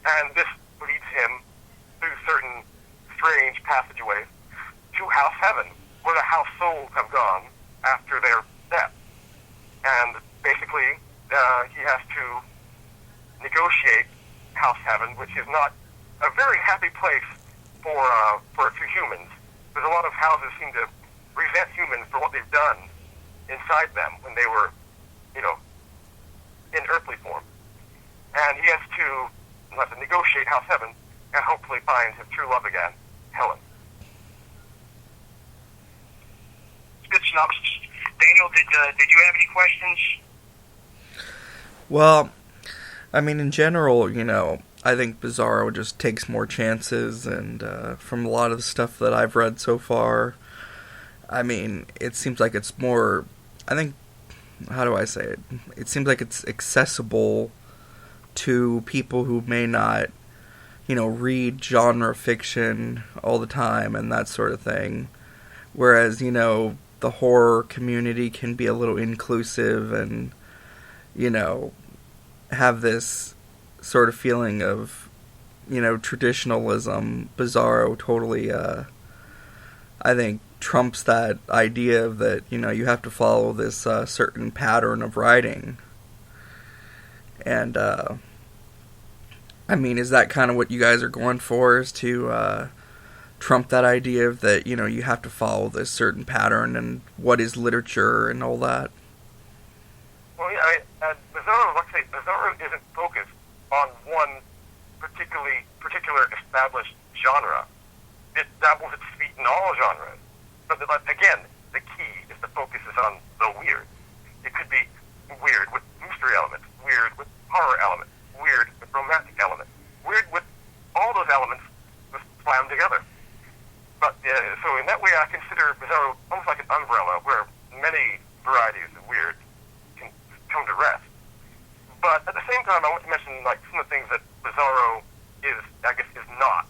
And this leads him through certain strange passageways to House Heaven, where the house souls have gone after their death. And basically, he has to negotiate House Heaven, which is not a very happy place for humans. There's a lot of houses seem to resent humans for what they've done inside them when they were, in earthly form. And he has to negotiate House Heaven and hopefully find his true love again, Helen. Good synopsis. Daniel, did you have any questions? Well, I mean, in general, I think Bizarro just takes more chances, and from a lot of the stuff that I've read so far, I mean, it seems like it's more, I think, how do I say it? It seems like it's accessible to people who may not, read genre fiction all the time and that sort of thing. Whereas, the horror community can be a little inclusive and, have this sort of feeling of, traditionalism. Bizarro totally, I think, trumps that idea of that, you have to follow this certain pattern of writing. And, I mean, is that kind of what you guys are going for, is to trump that idea of that, you have to follow this certain pattern and what is literature and all that? Well, yeah, Bizarro isn't focused on one particular established genre. It dabbles its feet in all genres. But again, the key is the focus is on the weird. It could be weird with mystery elements, weird with horror elements, weird with romantic elements, weird with all those elements just slammed together. But so in that way, I consider Bizarro almost like an umbrella where many varieties of weird can come to rest. But at the same time, I want to mention some of the things that Bizarro is not.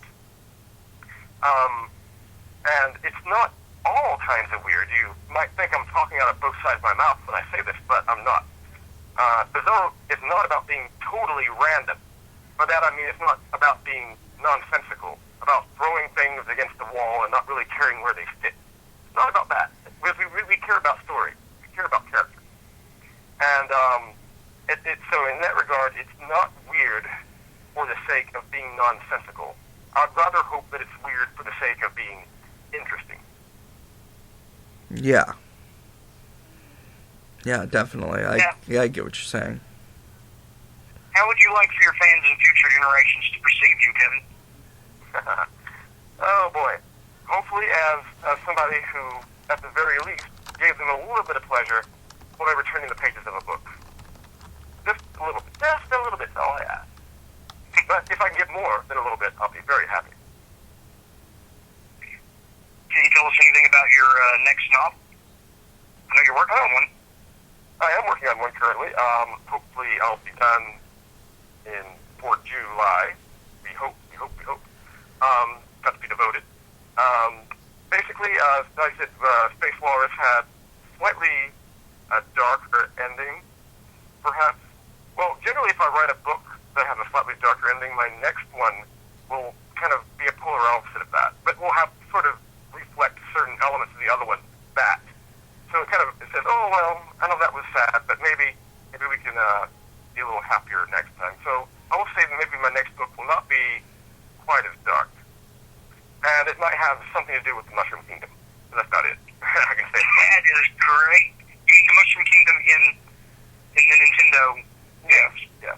And it's not all kinds of weird. You might think I'm talking out of both sides of my mouth when I say this, but I'm not. Bizarro is not about being totally random. By that I mean it's not about being nonsensical, about throwing things against the wall and not really caring where they fit. It's not about that. We care about story. We care about character. And so in that regard, it's not weird for the sake of being nonsensical. I'd rather hope that it's weird for the sake of being interesting. Yeah. Yeah, definitely. I get what you're saying. How would you like for your fans in future generations to perceive you, Kevin? Oh, boy. Hopefully as somebody who, at the very least, gave them a little bit of pleasure by returning the pages of a book. Just a little bit. Just a little bit, that's all I ask. But if I can get more than a little bit, I'll be very happy. Can you tell us anything about your next novel? I know you're working on one. I am working on one currently. Hopefully I'll be done for July. We hope. Got to be devoted. Basically, like I said, Space Walrus had slightly a darker ending, perhaps. Well, generally, if I write a book that has a slightly darker ending, my next one will kind of be a polar opposite of that. But we'll have sort of reflect certain elements of the other one back. So it says, oh, well, I know that was sad, but maybe we can be a little happier next time. So I will say that maybe my next book will not be quite as dark. And it might have something to do with the Mushroom Kingdom. But that's not it. I can say that is great. You mean the Mushroom Kingdom in the Nintendo? Yeah.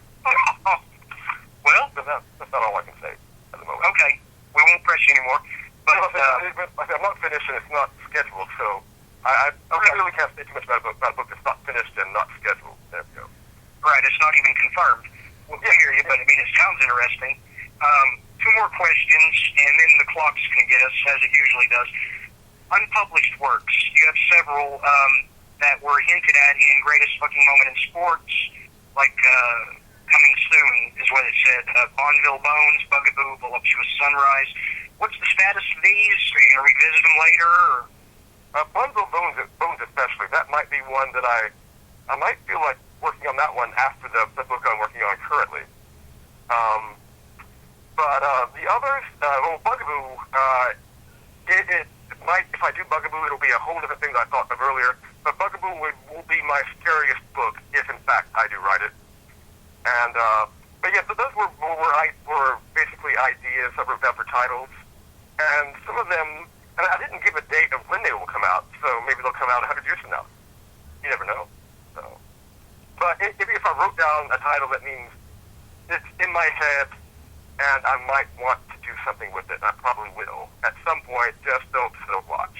Well, that's not all I can say at the moment. Okay. We won't press you anymore. But I'm not finished and it's not scheduled, so I really can't say too much about a book that's not finished and not scheduled. There we go. Right, it's not even confirmed. Well, I hear you, but I mean, it sounds interesting. Two more questions, and then the clock's going to get us, as it usually does. Unpublished works. You have several that were hinted at in Greatest Fucking Moment in Sports, like Coming Soon is what it said. Bonneville Bones, Bugaboo, Voluptuous Sunrise. What's the status of these? Are you going to revisit them later? Or? Bonneville Bones especially. That might be one that I might feel like working on that one after the book I'm working on currently. But the others, Bugaboo, it might, if I do Bugaboo, it'll be a whole different thing that I thought of earlier. But Bugaboo will be my scariest book if, in fact, I do write it. And but yeah, so those were basically ideas I wrote down for titles, and some of them, and I didn't give a date of when they will come out, so maybe they'll come out 100 years from now. You never know. So, but if I wrote down a title, that means it's in my head, and I might want to do something with it, and I probably will at some point. Just don't watch.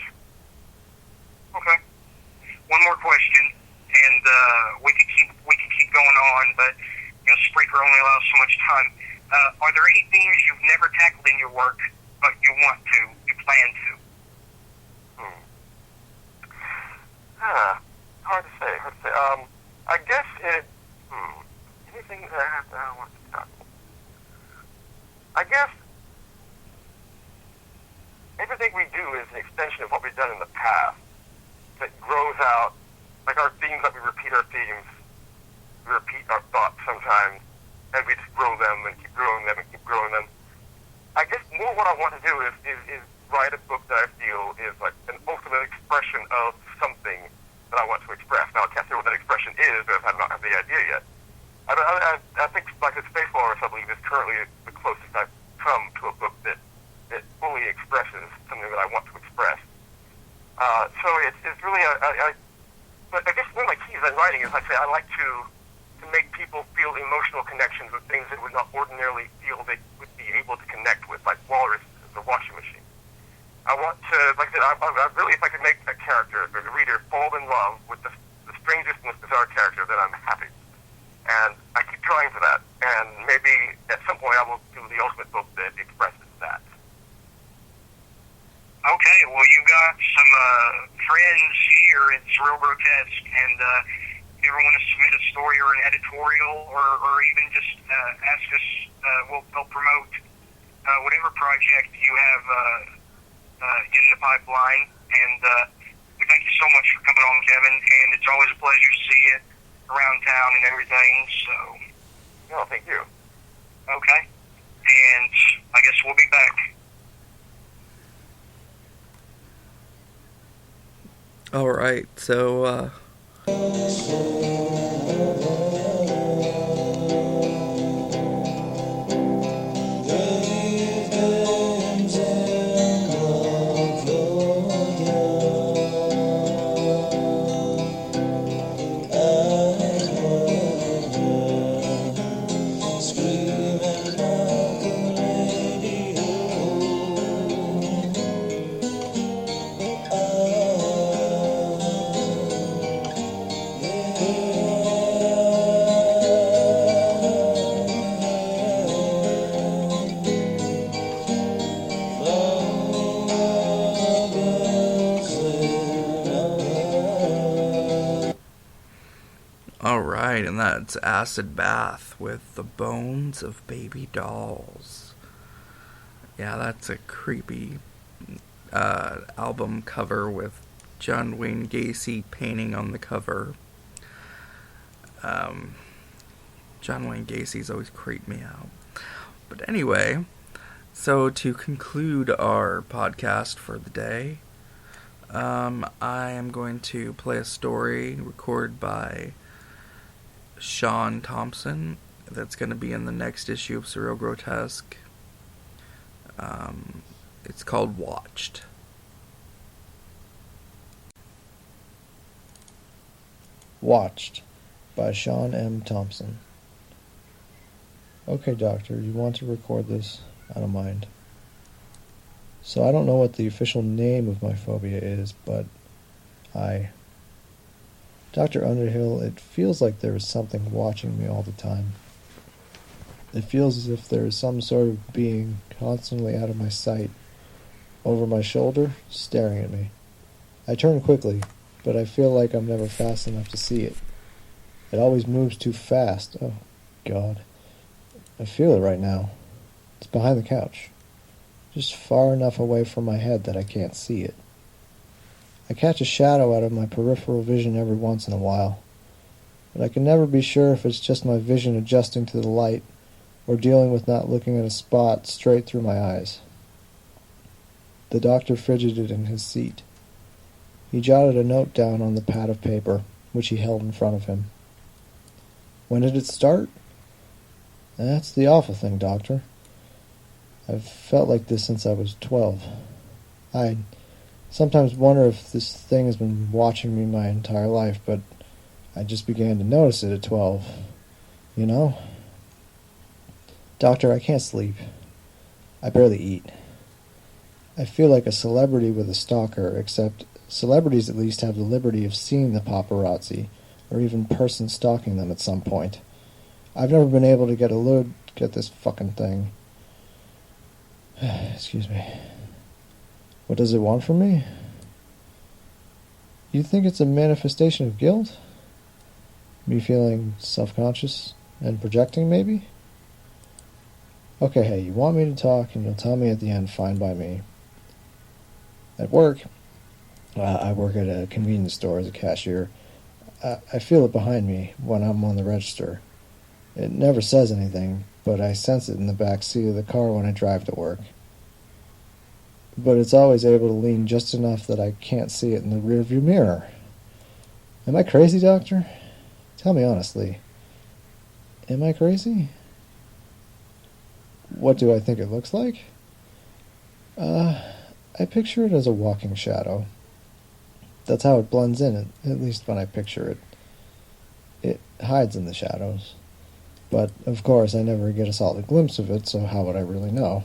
Okay. One more question, and we can keep going on, but Spreaker only allows so much time. Are there any themes you've never tackled in your work, but you want to, you plan to? Hard to say. I guess anything that I want to tackle. I guess everything we do is an extension of what we've done in the past that grows out, like our themes, that we repeat our themes. We repeat our thoughts sometimes, and we just grow them and keep growing them and keep growing them. I guess more what I want to do is write a book that I feel is like an ultimate expression of something that I want to express. Now, I can't say what that expression is, because I don't have the idea yet. I think, like, the Space Walrus, I believe, is currently the closest I've come to a book that fully expresses something that I want to express. So it's really but I guess one of my keys in writing is, like I say, I like to make people feel emotional connections with things they would not ordinarily feel they would be able to connect with, like walruses, the washing machine. I want to, like I said, I really, if I could make a character, the reader, fall in love with the strangest, most bizarre character, then I'm happy. And I keep trying for that. And maybe at some point I will do the ultimate book that expresses that. Okay, well, you got some friends here at Surreal Grotesque, and if you ever want to submit a story or an editorial, or even just ask us, we'll promote whatever project you have in the pipeline. And we thank you so much for coming on, Kevin, and it's always a pleasure to see you around town and everything. So, no, thank you. Okay, and I guess we'll be back. All right, so Alright, and that's Acid Bath with The Bones of Baby Dolls. Yeah, that's a creepy album cover with John Wayne Gacy painting on the cover. John Wayne Gacy's always creeped me out. But anyway, so to conclude our podcast for the day, I am going to play a story recorded by Sean Thompson that's going to be in the next issue of Surreal Grotesque. It's called Watched. Watched by Sean M. Thompson. Okay, doctor, you want to record this? I don't mind. So I don't know what the official name of my phobia is, but Dr. Underhill, it feels like there is something watching me all the time. It feels as if there is some sort of being constantly out of my sight, over my shoulder, staring at me. I turn quickly, but I feel like I'm never fast enough to see it. It always moves too fast. Oh, God. I feel it right now. It's behind the couch. Just far enough away from my head that I can't see it. I catch a shadow out of my peripheral vision every once in a while, but I can never be sure if it's just my vision adjusting to the light, or dealing with not looking at a spot straight through my eyes. The doctor fidgeted in his seat. He jotted a note down on the pad of paper, which he held in front of him. When did it start? That's the awful thing, Doctor. I've felt like this since I was 12. I sometimes wonder if this thing has been watching me my entire life, but I just began to notice it at 12. You know? Doctor, I can't sleep. I barely eat. I feel like a celebrity with a stalker, except celebrities at least have the liberty of seeing the paparazzi, or even person stalking them at some point. I've never been able to get a look at this fucking thing. Excuse me. What does it want from me? You think it's a manifestation of guilt? Me feeling self-conscious and projecting, maybe? Okay, hey, you want me to talk, and you'll tell me at the end, fine by me. At work, I work at a convenience store as a cashier. I feel it behind me when I'm on the register. It never says anything, but I sense it in the back seat of the car when I drive to work. But it's always able to lean just enough that I can't see it in the rearview mirror. Am I crazy, Doctor? Tell me honestly. Am I crazy? What do I think it looks like? I picture it as a walking shadow. That's how it blends in, at least when I picture it. It hides in the shadows. But, of course, I never get a solid glimpse of it, so how would I really know?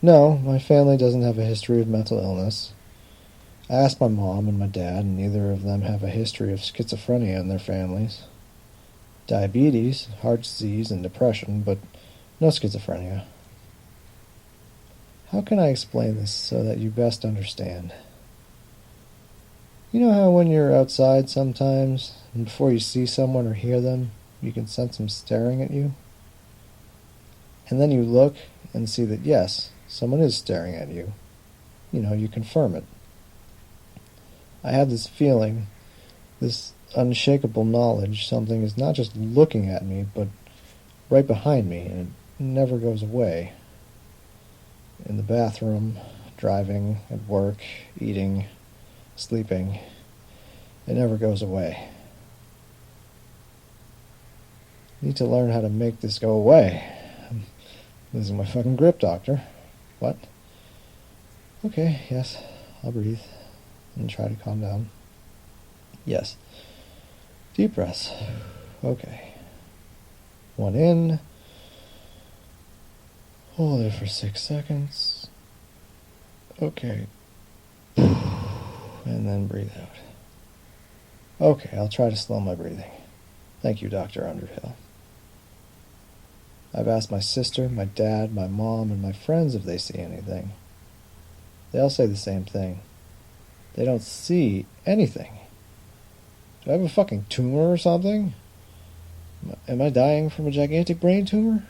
No, my family doesn't have a history of mental illness. I asked my mom and my dad, and neither of them have a history of schizophrenia in their families. Diabetes, heart disease, and depression, but no schizophrenia. How can I explain this so that you best understand? You know how when you're outside sometimes, and before you see someone or hear them, you can sense them staring at you? And then you look and see that, yes, someone is staring at you. You know, you confirm it. I have this feeling, this unshakable knowledge, something is not just looking at me, but right behind me, and it never goes away. In the bathroom, driving, at work, eating, sleeping, it never goes away. I need to learn how to make this go away. I'm losing my fucking grip, Doctor. What? Okay, yes, I'll breathe and try to calm down. Yes. Deep breaths. Okay. One in. Hold it for 6 seconds. Okay. And then breathe out. Okay, I'll try to slow my breathing. Thank you, Dr. Underhill. I've asked my sister, my dad, my mom, and my friends if they see anything. They all say the same thing. They don't see anything. Do I have a fucking tumor or something? Am I dying from a gigantic brain tumor?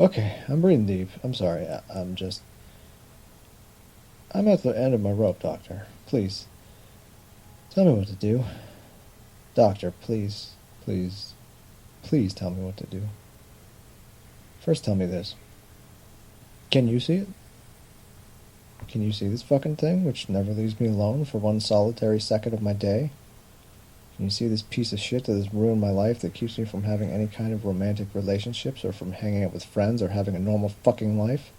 Okay, I'm breathing deep. I'm sorry. I'm at the end of my rope, Doctor. Please. Tell me what to do. Doctor, please tell me what to do. First tell me this. Can you see it? Can you see this fucking thing, which never leaves me alone for one solitary second of my day? Can you see this piece of shit that has ruined my life, that keeps me from having any kind of romantic relationships, or from hanging out with friends, or having a normal fucking life?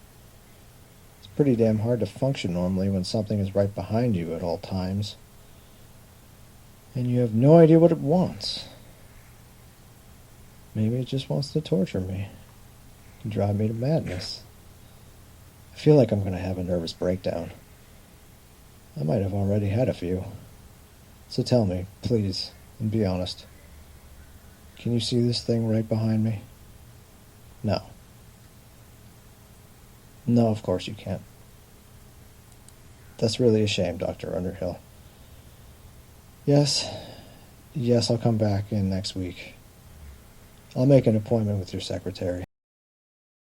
It's pretty damn hard to function normally when something is right behind you at all times. And you have no idea what it wants. Maybe it just wants to torture me, and drive me to madness. I feel like I'm going to have a nervous breakdown. I might have already had a few. So tell me, please, and be honest. Can you see this thing right behind me? No. No, of course you can't. That's really a shame, Dr. Underhill. Yes, I'll come back in next week. I'll make an appointment with your secretary.